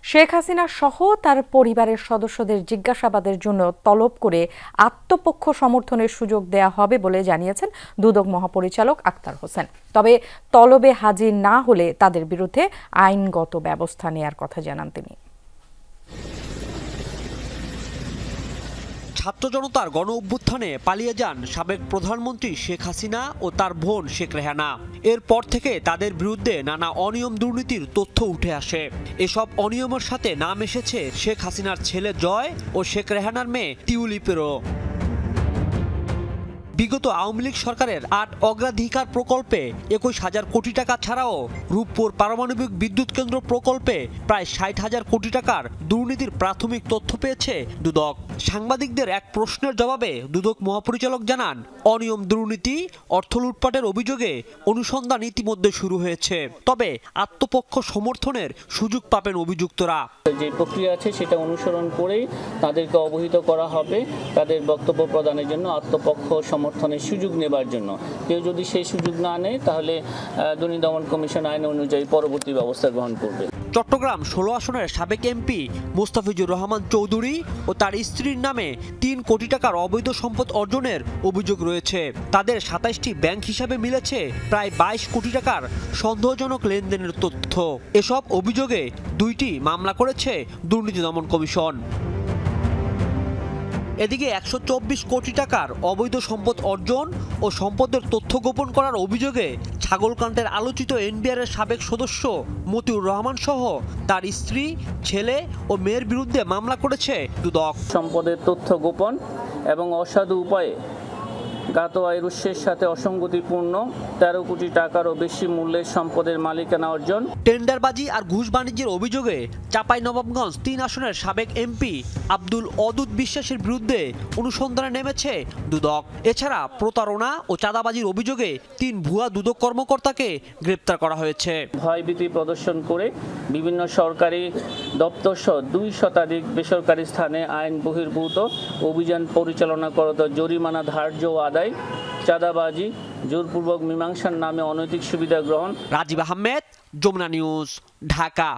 শেখ হাসিনা সহ তার পরিবারের সদস্যদের জিজ্ঞাসাবাদের জন্য তলব করে আত্মপক্ষ সমর্থনের সুযোগ দেয়া হবে বলে জানিয়েছেন দুদক মহাপরিচালক আক্তার হোসেন। তবে তলবে হাজির না হলে তাদের বিরুদ্ধে আইনগত ব্যবস্থা নেয়ার কথা জানান তিনি। ছাত্র জনতার গণ অভ্যুত্থানে পালিয়ে যান সাবেক প্রধানমন্ত্রী শেখ হাসিনা ও তার বোন শেখ রেহানা। এরপর থেকে তাদের বিরুদ্ধে নানা অনিয়ম দুর্নীতির তথ্য উঠে আসে। এসব অনিয়মের সাথে নাম এসেছে শেখ হাসিনার ছেলে জয় ও শেখ রেহানার মেয়ে টিউলিপেরও। বিগত আওয়ামী লীগ সরকারের ৮ অগ্রাধিকার প্রকল্পে ২১,০০০ কোটি টাকা ছাড়াও রূপপুর পারমাণবিক বিদ্যুৎ কেন্দ্র প্রকল্পে প্রায় ৬০,০০০ কোটি টাকার দুর্নীতির প্রাথমিক তথ্য পেয়েছে দুদক। সাংবাদিকদের এক প্রশ্নের জবাবে দুদক মহাপরিচালক জানান, অনিয়ম দুর্নীতি, অর্থ লুটপাটের অভিযোগে অনুসন্ধান ইতিমধ্যে শুরু হয়েছে। তবে আত্মপক্ষ সমর্থনের সুযোগ পাবেন অভিযুক্তরা। যে প্রক্রিয়া আছে সেটা অনুসরণ করেই তাদেরকে অবহিত করা হবে তাদের বক্তব্য প্রদানের জন্য, আত্মপক্ষ সমর্থনের সুযোগ নেবার জন্য। কেউ যদি সেই সুযোগ না নেয় তাহলে দুর্নীতি দমন কমিশন আইন অনুযায়ী পরবর্তী ব্যবস্থা গ্রহণ করবে। চট্টগ্রাম ১৬ আসনের সাবেক এমপি মোস্তাফিজুর রহমান চৌধুরী ও তার স্ত্রীর নামে ৩ কোটি টাকার অবৈধ সম্পদ অর্জনের অভিযোগ রয়েছে। তাদের ২৭টি ব্যাংক হিসাবে মিলেছে প্রায় ২২ কোটি টাকার সন্দেহজনক লেনদেনের তথ্য। এসব অভিযোগে ২টি মামলা করেছে দুর্নীতি দমন কমিশন। এদিকে ১২৪ কোটি টাকার অবৈধ সম্পদ অর্জন ও সম্পদের তথ্য গোপন করার অভিযোগে ছাগলকান্ডের আলোচিত এনবিআরের সাবেক সদস্য মতিউর রহমান সহ তার স্ত্রী, ছেলে ও মেয়ের বিরুদ্ধে মামলা করেছে দুদক। সম্পদের তথ্য গোপন এবং অসাধু উপায়ে জ্ঞাত আয়ের উৎসের সাথে অসঙ্গতিপূর্ণ ১৩ কোটি টাকারও বেশি মূল্যের সম্পদের মালিকানা অর্জন, টেন্ডারবাজি আর ঘুষ বাণিজ্যের অভিযোগে চাঁপাইনবাবগঞ্জ ৩ আসনের সাবেক এমপি আব্দুল অদুদ বিশ্বাসের বিরুদ্ধে অনুসন্ধানে নেমেছে দুদক। এছাড়া প্রতারণা ও চাঁদাবাজির অভিযোগে ৩ ভুয়া দুদক কর্মকর্তাকে গ্রেপ্তার করা হয়েছে। ভয়ভীতি প্রদর্শন করে বিভিন্ন সরকারি দপ্তর সহ ২ শতাধিক বেসরকারি স্থানে আইন বহির্ভূত অভিযান পরিচালনা করত, জরিমানা ধার্য ও আদায়, চাঁদাবাজি, জোরপূর্বক মীমাংসার নামে অনৈতিক সুবিধা গ্রহণ। রাজীব আহমেদ, যমুনা নিউজ, ঢাকা।